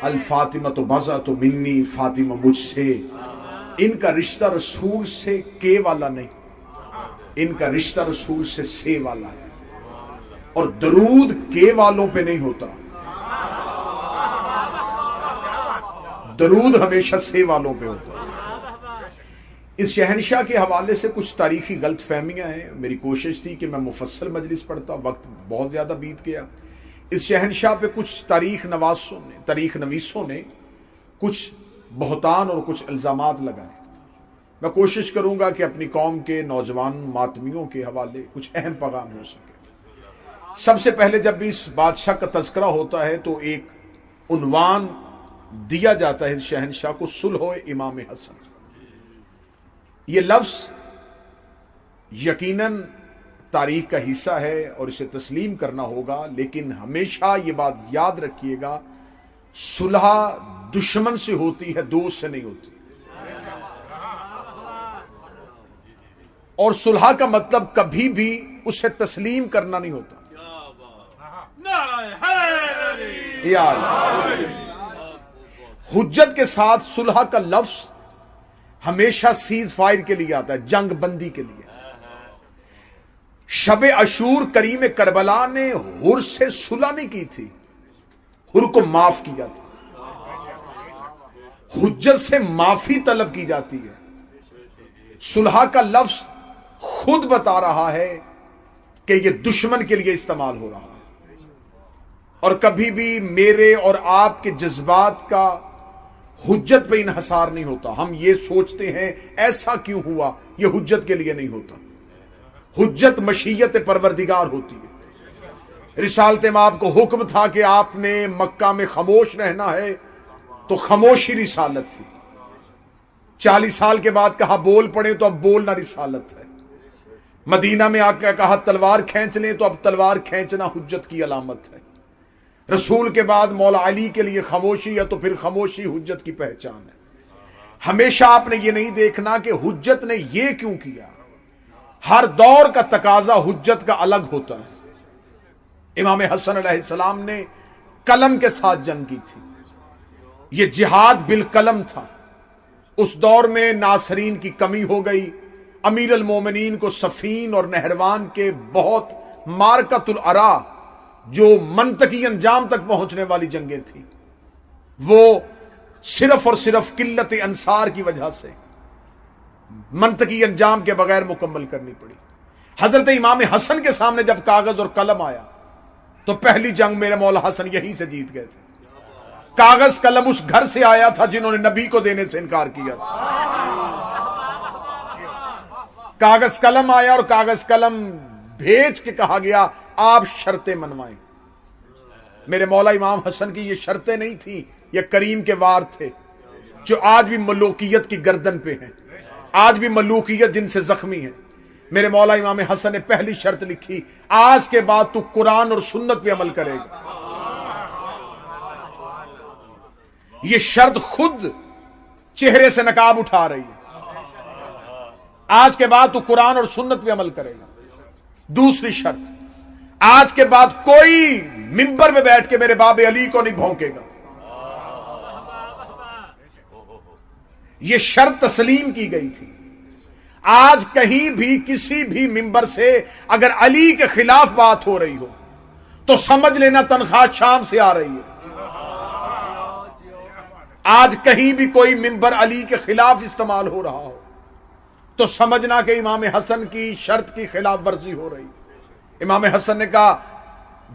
الفاطمہ تو بزا تو منی، فاطمہ مجھ سے. ان کا رشتہ رسول سے کے والا نہیں، ان کا رشتہ رسول سے سے والا ہے. اور درود کے والوں پہ نہیں ہوتا، درود ہمیشہ سے والوں پہ ہوتا ہے. اس شہنشاہ کے حوالے سے کچھ تاریخی غلط فہمیاں ہیں. میری کوشش تھی کہ میں مفصل مجلس پڑھتا، وقت بہت زیادہ بیت گیا. اس شہنشاہ پہ کچھ تاریخ نویسوں نے کچھ بہتان اور کچھ الزامات لگائے. میں کوشش کروں گا کہ اپنی قوم کے نوجوان ماتمیوں کے حوالے کچھ اہم پیغام ہو سکے. سب سے پہلے جب اس بادشاہ کا تذکرہ ہوتا ہے تو ایک عنوان دیا جاتا ہے اس شہنشاہ کو، صلح امام حسن. یہ لفظ یقیناً تاریخ کا حصہ ہے اور اسے تسلیم کرنا ہوگا، لیکن ہمیشہ یہ بات یاد رکھیے گا، صلح دشمن سے ہوتی ہے، دوست سے نہیں ہوتی. اور صلح کا مطلب کبھی بھی اسے تسلیم کرنا نہیں ہوتا. حجت کے ساتھ صلح کا لفظ ہمیشہ سیز فائر کے لیے آتا ہے، جنگ بندی کے لیے. شب عاشور کریم کربلا نے حر سے صلح نہیں کی تھی، حر کو معاف کیا تھا. حجت سے معافی طلب کی جاتی ہے. صلح کا لفظ خود بتا رہا ہے کہ یہ دشمن کے لیے استعمال ہو رہا ہے. اور کبھی بھی میرے اور آپ کے جذبات کا حجت پہ انحصار نہیں ہوتا. ہم یہ سوچتے ہیں ایسا کیوں ہوا، یہ حجت کے لیے نہیں ہوتا. حجت مشیت پروردگار ہوتی ہے. رسالت مآب کو حکم تھا کہ آپ نے مکہ میں خاموش رہنا ہے تو خاموشی رسالت تھی. 40 سال کے بعد کہا بول پڑے تو اب بولنا رسالت ہے. مدینہ میں آ کے کہا تلوار کھینچ لیں تو اب تلوار کھینچنا حجت کی علامت ہے. رسول کے بعد مولا علی کے لیے خاموشی ہے تو پھر خاموشی حجت کی پہچان ہے. ہمیشہ آپ نے یہ نہیں دیکھنا کہ حجت نے یہ کیوں کیا. ہر دور کا تقاضا حجت کا الگ ہوتا ہے. امام حسن علیہ السلام نے قلم کے ساتھ جنگ کی تھی. یہ جہاد بالقلم تھا. اس دور میں ناصرین کی کمی ہو گئی. امیر المومنین کو صفین اور نہروان کے بہت مارکۃ العرا جو منطقی انجام تک پہنچنے والی جنگیں تھیں، وہ صرف اور صرف قلت انصار کی وجہ سے منطقی انجام کے بغیر مکمل کرنی پڑی. حضرت امام حسن کے سامنے جب کاغذ اور قلم آیا تو پہلی جنگ میرے مولا حسن یہیں سے جیت گئے تھے. کاغذ قلم اس گھر سے آیا تھا جنہوں نے نبی کو دینے سے انکار کیا تھا. کاغذ قلم آیا اور کاغذ قلم بھیج کے کہا گیا آپ شرطیں منوائیں. میرے مولا امام حسن کی یہ شرطیں نہیں تھیں، یہ کریم کے وار تھے جو آج بھی ملوکیت کی گردن پہ ہیں، آج بھی ملوکیت جن سے زخمی ہے. میرے مولا امام حسن نے پہلی شرط لکھی، آج کے بعد تو قرآن اور سنت پہ عمل کرے گا. یہ شرط خود چہرے سے نقاب اٹھا رہی ہے. آج کے بعد تو قرآن اور سنت پہ عمل کرے گا. دوسری شرط، آج کے بعد کوئی منبر میں بیٹھ کے میرے باب علی کو نہیں بھونکے گا. یہ شرط تسلیم کی گئی تھی. آج کہیں بھی کسی بھی منبر سے اگر علی کے خلاف بات ہو رہی ہو تو سمجھ لینا تنخواہ شام سے آ رہی ہے. آج کہیں بھی کوئی منبر علی کے خلاف استعمال ہو رہا ہو تو سمجھنا کہ امام حسن کی شرط کی خلاف ورزی ہو رہی. امام حسن نے کہا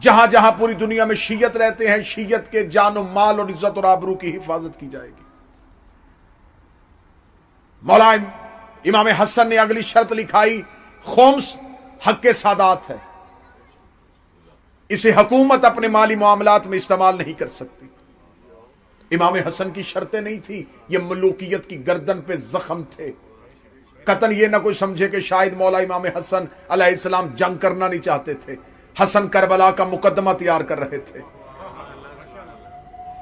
جہاں جہاں پوری دنیا میں شیعت رہتے ہیں، شیعت کے جان و مال اور عزت اور آبرو کی حفاظت کی جائے گی. مولا امام حسن نے اگلی شرط لکھائی، خمس حق سادات ہے، اسے حکومت اپنے مالی معاملات میں استعمال نہیں کر سکتی. امام حسن کی شرطیں نہیں تھی، یہ ملوکیت کی گردن پہ زخم تھے. قطن یہ نہ کوئی سمجھے کہ شاید مولا امام حسن علیہ السلام جنگ کرنا نہیں چاہتے تھے. حسن کربلا کا مقدمہ تیار کر رہے تھے.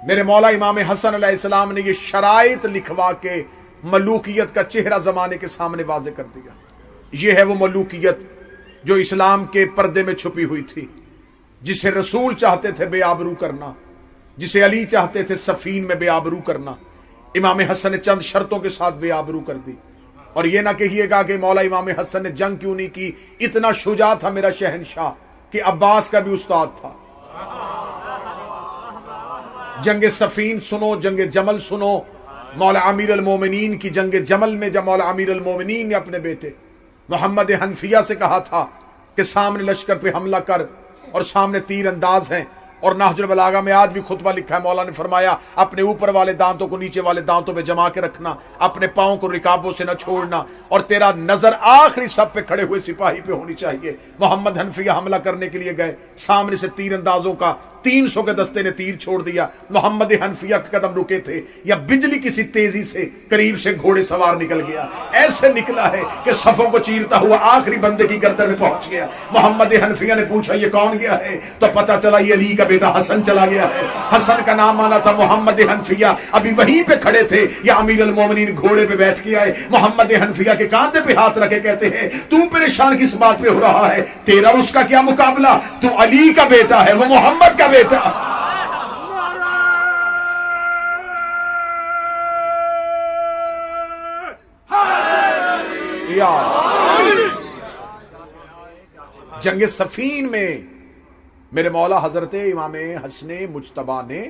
میرے مولا امام حسن علیہ السلام نے یہ شرائط لکھوا کے ملوکیت کا چہرہ زمانے کے سامنے واضح کر دیا. یہ ہے وہ ملوکیت جو اسلام کے پردے میں چھپی ہوئی تھی، جسے رسول چاہتے تھے بے آبرو کرنا، जिसे अली चाहते थे सफीन में बेआबरू करना, इमाम हसन ने चंद शर्तों के साथ बेआबरू कर दी। और यह ना कहिएगा कि मौला इमाम हसन ने जंग क्यों नहीं की, इतना शुजा था मेरा शहनशाह कि अब्बास का भी उस्ताद था। जंग सफीन सुनो, जंग जमल सुनो। मौला अमीर अल मोमिनीन की जंग जमल में जब मौला अमीर अल मोमिनीन ने अपने बेटे मोहम्मद हनफिया से कहा था कि सामने लश्कर पे हमला कर, और सामने तीर अंदाज हैं, और नाहजुल बलागा में आज भी खुतबा लिखा है, मौला ने फरमाया अपने ऊपर वाले दांतों को नीचे वाले दांतों पे जमा के रखना, अपने पांव को रिकाबों से न छोड़ना, और तेरा नजर आखिरी सब पे खड़े हुए सिपाही पे होनी चाहिए। मोहम्मद हनफिया हमला करने के लिए गए, सामने से तीर अंदाजों का 300 के दस्ते ने तीर छोड़ दिया। मोहम्मद हनफिया के कदम रुके थे, या बिजली किसी तेजी से करीब से घोड़े सवार निकल गया, ऐसे निकला है कि सफों को चीरता हुआ आखिरी बंदे की गर्दन में पहुंच गया। मोहम्मद हनफिया ने पूछा ये कौन गया है, तो पता चला ये अली का बेटा हसन चला गया है। हसन का नाम माना था मोहम्मद हनफिया, अभी वहीं पे खड़े थे, या अमीर अल मोमिनीन घोड़े पे बैठ के आए, मोहम्मद हनफिया के कांधे पे हाथ रखे कहते हैं तू परेशान किस बात पे हो रहा है, तेरा उसका क्या मुकाबला, तू अली का बेटा है, वो मोहम्मद का बेटा। जंग सफीन में मेरे मौला हजरत इमाम हसन मुज्तबा ने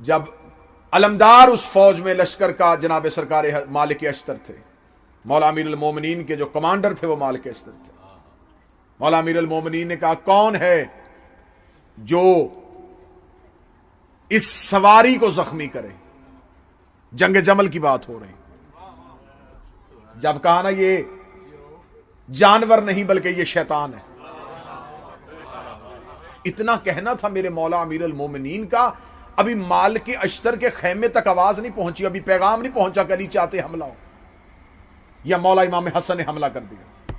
जब अलमदार उस फौज में लश्कर का जनाब सरकार मालिक अश्तर थे, मौला अमीर अल मोमिनीन के जो कमांडर थे वो मालिक अश्तर थे। मौला अमीर अल मोमिनीन ने कहा कौन है जो इस सवारी को जख्मी करे। जंग जमल की बात हो रही, जब कहा ना ये जानवर नहीं बल्कि ये शैतान है, इतना कहना था मेरे मौला अमीर अल मोमिनीन का। अभी मालिक अश्तर के खैमे तक आवाज नहीं पहुंची, अभी पैगाम नहीं पहुंचा कि अली चाहते हमला हो, या मौला इमाम हसन ने हमला कर दिया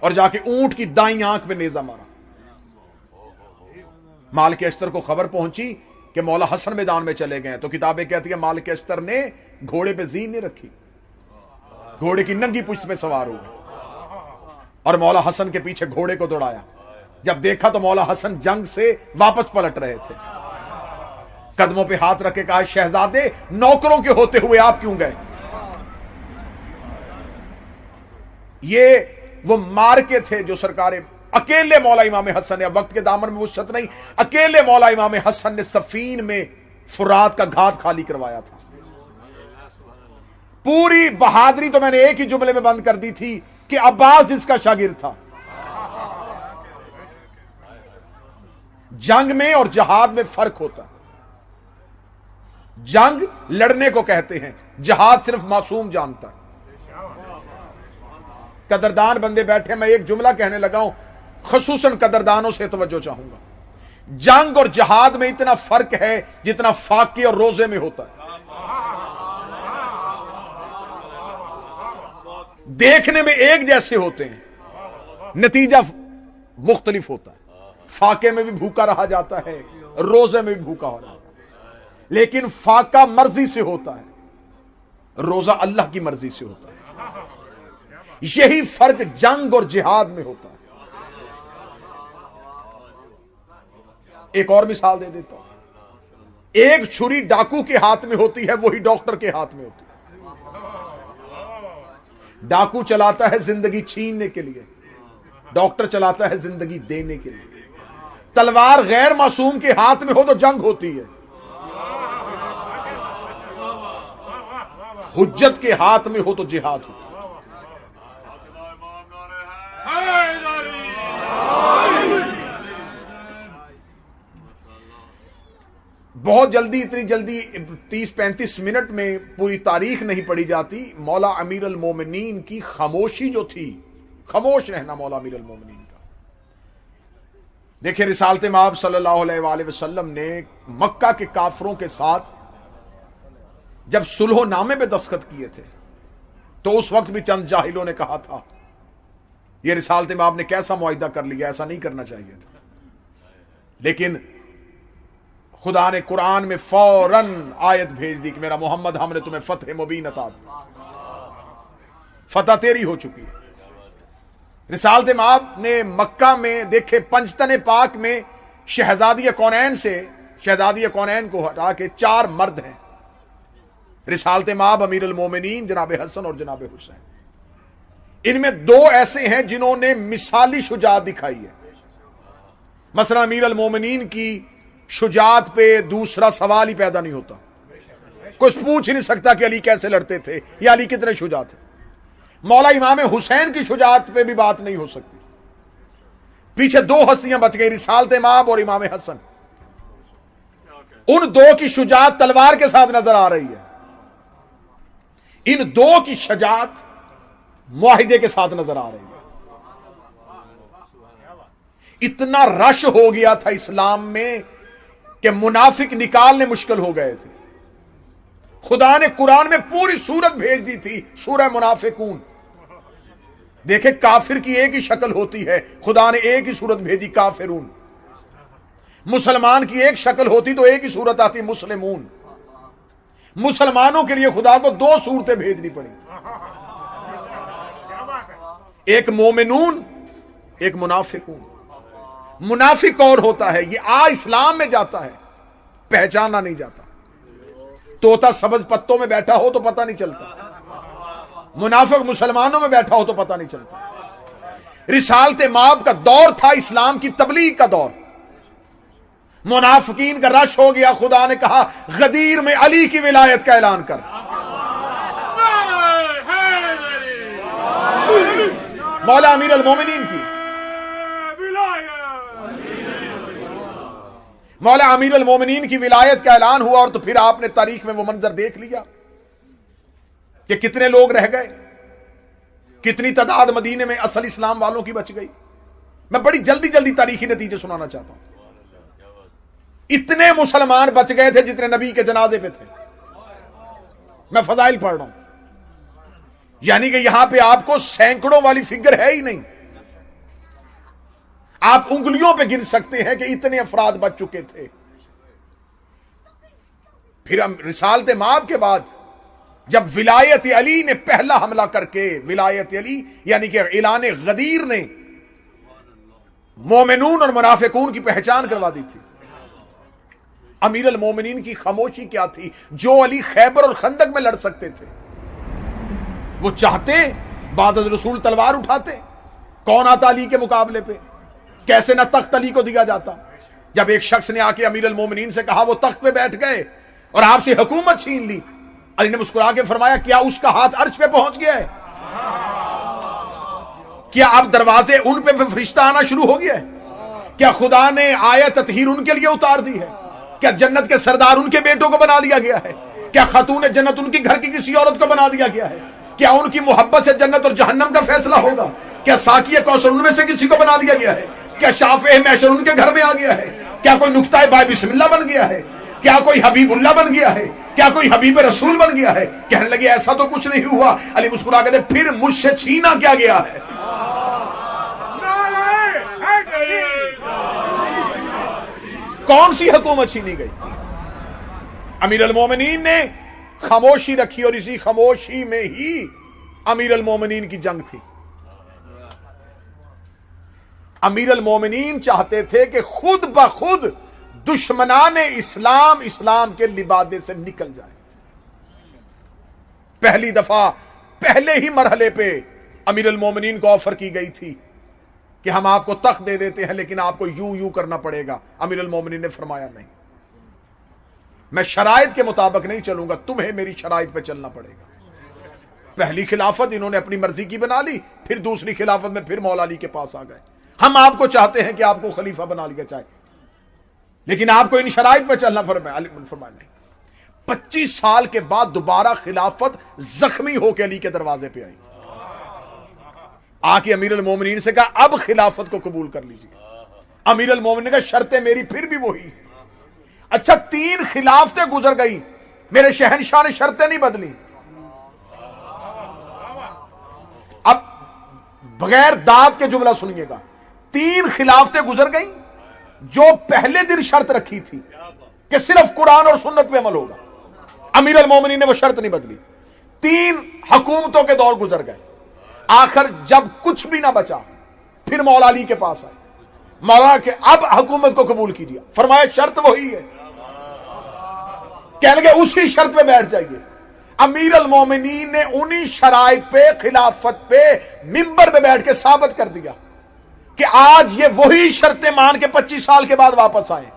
और जाके ऊंट की दाईं आंख में नेजा मारा। मालिक अश्तर को खबर पहुंची कि मौला हसन मैदान में चले गए, तो किताबें कहती है मालिक अश्तर ने घोड़े पे जीन नहीं रखी, घोड़े की नंगी पुष्ट में सवार हो गए और मौला हसन के पीछे घोड़े को दौड़ाया। जब देखा तो मौला हसन जंग से वापस पलट रहे थे, कदमों पे हाथ रखे कहा शहजादे नौकरों के होते हुए आप क्यों गए। ये वो मार के थे जो सरकार अकेले मौला इमाम हसन ने, वक्त के दामन में वुसअत नहीं, अकेले मौला इमाम हसन ने सफीन में फुरात का घाट खाली करवाया था। पूरी बहादुरी तो मैंने एक ही जुमले में बंद कर दी थी कि अब्बास जिसका शागिर्द था। जंग में और जहाद में फर्क होता है। जंग लड़ने को कहते हैं, जहाद सिर्फ मासूम जानता है। कदरदान बंदे बैठे, मैं एक जुमला कहने लगा हूं, खसूसन कदरदानों से तवज्जो चाहूंगा। जंग और जहाद में इतना फर्क है जितना फाके और रोजे में होता है। देखने में एक जैसे होते हैं, नतीजा मुख्तलिफ होता है। फाके में भी भूखा रहा जाता है, रोजे में भी भूखा हो रहा है, लेकिन फाका मर्जी से होता है, रोजा अल्लाह की मर्जी से होता है। यही फर्क जंग और जिहाद में होता है। एक और मिसाल दे देता हूं। एक छुरी डाकू के हाथ में होती है, वही डॉक्टर के हाथ में होती है। डाकू चलाता है जिंदगी छीनने के लिए, डॉक्टर चलाता है जिंदगी देने के लिए। तलवार गैर मासूम के हाथ में हो तो जंग होती है, हुज्जत के हाथ में हो तो जिहाद होता है। बहुत जल्दी, इतनी जल्दी 30-35 मिनट में पूरी तारीख नहीं पढ़ी जाती। मौला अमीर अल मोमिनीन की खामोशी जो थी, खामोश रहना मौला अमीर अल मोमिनीन का। देखिए रिसालत माब सल्लल्लाहु अलैहि वसल्लम ने मक्का के काफरों के साथ जब सुलह नामे पे दस्तखत किए थे, तो उस वक्त भी चंद जाहिलों ने कहा था यह रिसालत माब ने कैसा मुआहिदा कर लिया, ऐसा नहीं करना चाहिए था। लेकिन खुदा ने कुरान में फौरन आयत भेज दी कि मेरा मोहम्मद, हमने तुम्हें फतह मुबीन अता दी, फतह तेरी हो चुकी है। रिसालत माब ने मक्का में देखे पंजतन पाक में शहजादी कौनैन से शहजादी कौनैन को हटा के 4 मर्द हैं, रिसालत माब अमीर अल-मोमिनीन जनाब हसन और जनाब हुसैन। इनमें 2 ऐसे हैं जिन्होंने मिसाली शुजात दिखाई है। मसलन अमीर अल-मोमिनीन की शुजात पे दूसरा सवाल ही पैदा नहीं होता, कुछ पूछ ही नहीं सकता कि अली कैसे लड़ते थे या अली कितने शुजा थे। मौला इमाम हुसैन की शुजात पे भी बात नहीं हो सकती। पीछे 2 हस्तियां बच गई, रिसालत माब और इमाम हसन। उन 2 की शुजात तलवार के साथ नजर आ रही है, इन 2 की शुजात मुआहिदे के साथ नजर आ रही है। इतना रश हो गया था इस्लाम में कि मुनाफिक निकालने मुश्किल हो गए थे। खुदा ने कुरान में पूरी सूरत भेज दी थी, सूरह मुनाफिकून। देखे काफिर की एक ही शक्ल होती है, खुदा ने एक ही सूरत भेजी काफिरून। मुसलमान की एक शक्ल होती तो एक ही सूरत आती मुस्लिमून। मुसलमानों के लिए खुदा को 2 सूरतें भेजनी पड़ी, एक मोमिनून एक मुनाफिकून। मुनाफिक और होता है, ये इस्लाम में जाता है, पहचाना नहीं जाता। तोता सब्ज पत्तों में बैठा हो तो पता नहीं चलता, मुनाफिक मुसलमानों में बैठा हो तो पता नहीं चलता। रिसालत माब का दौर था इस्लाम की तबलीग का दौर। मुनाफिकीन का रश हो गया, खुदा ने कहा गदीर में अली की विलायत का ऐलान कर। मौला अमीर अल-मोमिनीन की मौला अमीर अल-मोमिनीन की विलायत का ऐलान हुआ। और तो फिर आपने तारीख में वो मंजर देख लिया कि कितने लोग रह गए, कितनी तादाद मदीने में असल इस्लाम वालों की बच गई। मैं बड़ी जल्दी जल्दी तारीखी नतीजे सुनाना चाहता हूं। इतने मुसलमान बच गए थे जितने नबी के जनाजे पे थे। मैं फजाइल पढ़ रहा हूं, यानी कि यहां पे आपको सैकड़ों वाली फिगर है ही नहीं। आप उंगलियों पे गिन सकते हैं कि इतने अफराद बच चुके थे। फिर हम रिसालत माब के बाद जब विलायत अली ने पहला हमला करके, विलायत अली यानी कि ऐलान गदीर ने मोमिनून और मुनाफिकून की पहचान करवा दी थी। अमीर अल मोमिनीन की खामोशी क्या थी? जो अली खैबर और खंदक में लड़ सकते थे, वो चाहते बाद रसूल तलवार उठाते। कौन आता अली के मुकाबले पे? कैसे ना तख्त अली को दिया जाता। जब एक शख्स ने आके अमीर अल मोमिनीन से कहा, वो तख्त पे बैठ गए और आपसे हुकूमत छीन ली, अली ने मुस्कुरा के फरमाया, क्या उसका हाथ अर्श पे पहुंच गया है? क्या अब दरवाजे उन पे फरिश्ता आना शुरू हो गया है? क्या खुदा ने आयत ततहीर उनके लिए उतार दी है? क्या जन्नत के सरदार उनके बेटों को बना दिया गया है? क्या खातून जन्नत उनकी घर की किसी औरत को बना दिया गया है? क्या उनकी मोहब्बत से जन्नत और जहन्नम का फैसला होगा? क्या साकिया कौसर उनमें से किसी को बना दिया गया है? क्या शाफ़े महशर उनके घर में आ गया है? क्या कोई नुक्ता बाय बिस्मिल्लाह बन गया है? क्या कोई हबीबुल्लाह बन गया है? क्या कोई हबीब रसूल बन गया है? कहने लगे ऐसा तो कुछ नहीं हुआ। अली मुस्कुरा के फिर मुझसे छीना क्या गया है? कौन सी हुकूमत छीनी गई? अमीर अल मोमिनीन ने खामोशी रखी और इसी खामोशी में ही अमीर अल मोमिनीन की जंग थी। अमीर अल मोमिनीन चाहते थे कि खुद ब खुद दुश्मनाने इस्लाम इस्लाम के लिबादे से निकल जाए। पहली दफा पहले ही मरहले पे अमीर अल मोमिनीन को ऑफर की गई थी कि हम आपको तख्त दे देते हैं, लेकिन आपको यूं यूं करना पड़ेगा। अमीर अल मोमिनीन ने फरमाया, नहीं, मैं शराइत के मुताबिक नहीं चलूंगा, तुम्हें मेरी शराइत पे चलना पड़ेगा। पहली खिलाफत इन्होंने अपनी मर्जी की बना ली, फिर दूसरी खिलाफत में फिर मौला अली के पास आ गए। हम आपको चाहते हैं कि आपको खलीफा बना लिया जाए, लेकिन आपको इन शराइत पे चलना फरमाया नहीं। 25 साल के बाद दोबारा खिलाफत जख्मी होकर अली के दरवाजे पे आई। आके अमीर अल मोमिनीन से कहा, अब खिलाफत को कबूल कर लीजिए। अमीर अल मोमिनीन का शर्तें मेरी फिर भी वही। अच्छा, 3 खिलाफतें गुजर गई, मेरे शहनशाह ने शर्तें नहीं बदली। अब बगैर दाद के जुमला सुनिएगा, 3 खिलाफतें गुजर गई। जो पहले दिन शर्त रखी थी कि सिर्फ कुरान और सुन्नत पे अमल होगा, अमीर अल मोमिनीन ने वो शर्त नहीं बदली। 3 हुकूमतों के दौर गुजर गए। आखिर जब कुछ भी ना बचा, फिर मौला अली के पास आए। मौला के अब हुकूमत को कबूल कीजिए। फरमाया शर्त वही है, کہنے لگے اسی شرط پہ بیٹھ جائیے. امیر المومنین نے انہی شرائط پہ خلافت پہ ممبر پہ بیٹھ کے ثابت کر دیا کہ آج یہ وہی شرطیں مان کے 25 سال کے بعد واپس آئے.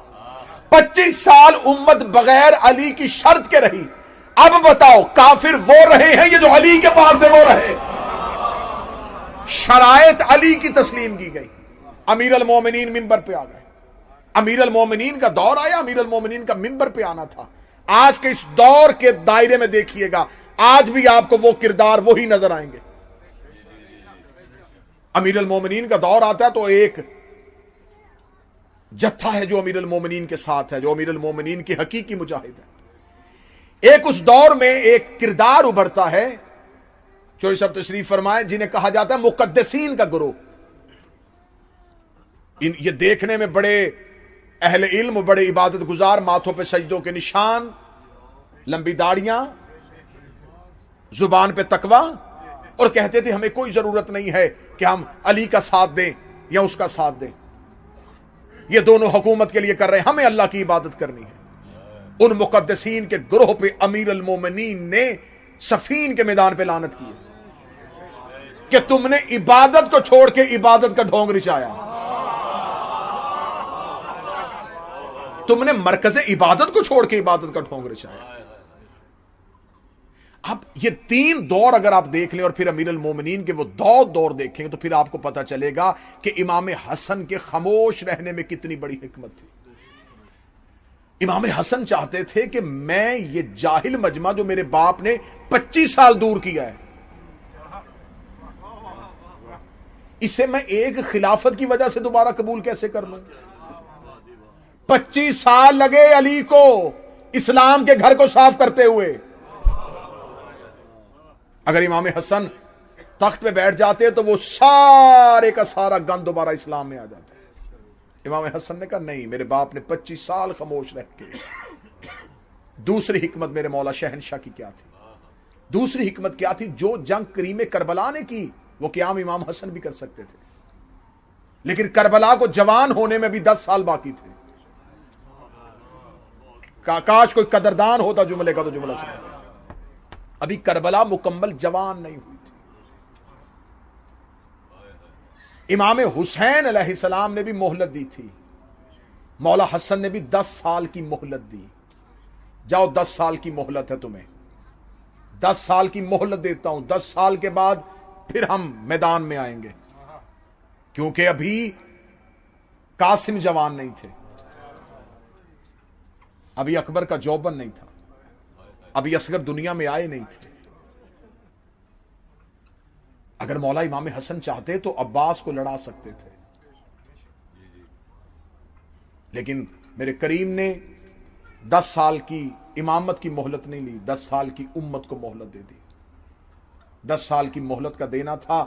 25 سال امت بغیر علی کی شرط کے رہی. اب بتاؤ کافر وہ رہے ہیں یہ جو علی کے پاس تھے وہ رہے. شرائط علی کی تسلیم کی گئی. امیر المومنین ممبر پہ آ گئے. امیر المومنین کا دور آیا. امیر المومنین کا ممبر پہ آنا تھا. آج کے اس دور کے دائرے میں دیکھیے گا آج بھی آپ کو وہ کردار وہی نظر آئیں گے. امیر المومنین کا دور آتا ہے تو ایک جتھا ہے جو امیر المومنین کے ساتھ ہے, جو امیر المومنین کی حقیقی مجاہد ہے. ایک اس دور میں ایک کردار ابھرتا ہے, چوری صاحب تشریف فرمائے, جنہیں کہا جاتا ہے مقدسین کا گروہ. یہ دیکھنے میں بڑے اہل علم, بڑے عبادت گزار, ماتھوں پہ سجدوں کے نشان, لمبی داڑیاں, زبان پہ تقوی, اور کہتے تھے ہمیں کوئی ضرورت نہیں ہے کہ ہم علی کا ساتھ دیں یا اس کا ساتھ دیں, یہ دونوں حکومت کے لیے کر رہے ہیں, ہمیں اللہ کی عبادت کرنی ہے. ان مقدسین کے گروہ پہ امیر المومنین نے صفین کے میدان پہ لعنت کی کہ تم نے عبادت کو چھوڑ کے عبادت کا ڈھونگ رچایا, تم نے مرکز عبادت کو چھوڑ کے عبادت کا ڈھونگ رچایا. اب یہ 3 دور اگر آپ دیکھ لیں اور پھر امیر المومنین کے وہ دور دیکھیں تو پھر آپ کو پتا چلے گا کہ امام حسن کے خاموش رہنے میں کتنی بڑی حکمت تھی. امام حسن چاہتے تھے کہ میں یہ جاہل مجمع جو میرے باپ نے 25 سال دور کیا ہے, اسے میں ایک خلافت کی وجہ سے دوبارہ قبول کیسے کر لوں. 25 سال لگے علی کو اسلام کے گھر کو صاف کرتے ہوئے. اگر امام حسن تخت پہ بیٹھ جاتے تو وہ سارے کا سارا گند دوبارہ اسلام میں آ جاتا. امام حسن نے کہا نہیں, میرے باپ نے 25 سال خاموش رہ کے. دوسری حکمت میرے مولا شہنشاہ کی کیا تھی؟ دوسری حکمت کیا تھی؟ جو جنگ کریم کربلا نے کی وہ قیام امام حسن بھی کر سکتے تھے, لیکن کربلا کو جوان ہونے میں بھی 10 سال باقی تھے. کاش کوئی قدردان ہوتا جملے کا تو جملہ سنتا. ابھی کربلا مکمل جوان نہیں ہوئی تھی. امام حسین علیہ السلام نے بھی مہلت دی تھی, مولا حسن نے بھی 10 سال کی مہلت دی. جاؤ 10 سال کی مہلت ہے تمہیں, 10 سال کی مہلت دیتا ہوں, 10 سال کے بعد پھر ہم میدان میں آئیں گے. کیونکہ ابھی قاسم جوان نہیں تھے, ابھی اکبر کا جوبن نہیں تھا, ابھی اصغر دنیا میں آئے نہیں تھے. اگر مولا امام حسن چاہتے تو عباس کو لڑا سکتے تھے, لیکن میرے کریم نے 10 سال کی امامت کی مہلت نہیں لی, 10 سال کی امت کو مہلت دے دی. 10 سال کی مہلت کا دینا تھا.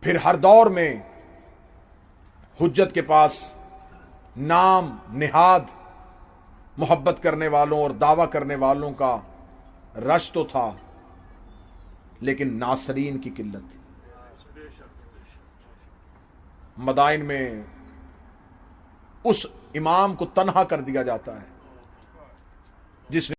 پھر ہر دور میں حجت کے پاس نام نہاد محبت کرنے والوں اور دعویٰ کرنے والوں کا رش تو تھا, لیکن ناصرین کی قلت تھی. مدائن میں اس امام کو تنہا کر دیا جاتا ہے جس نے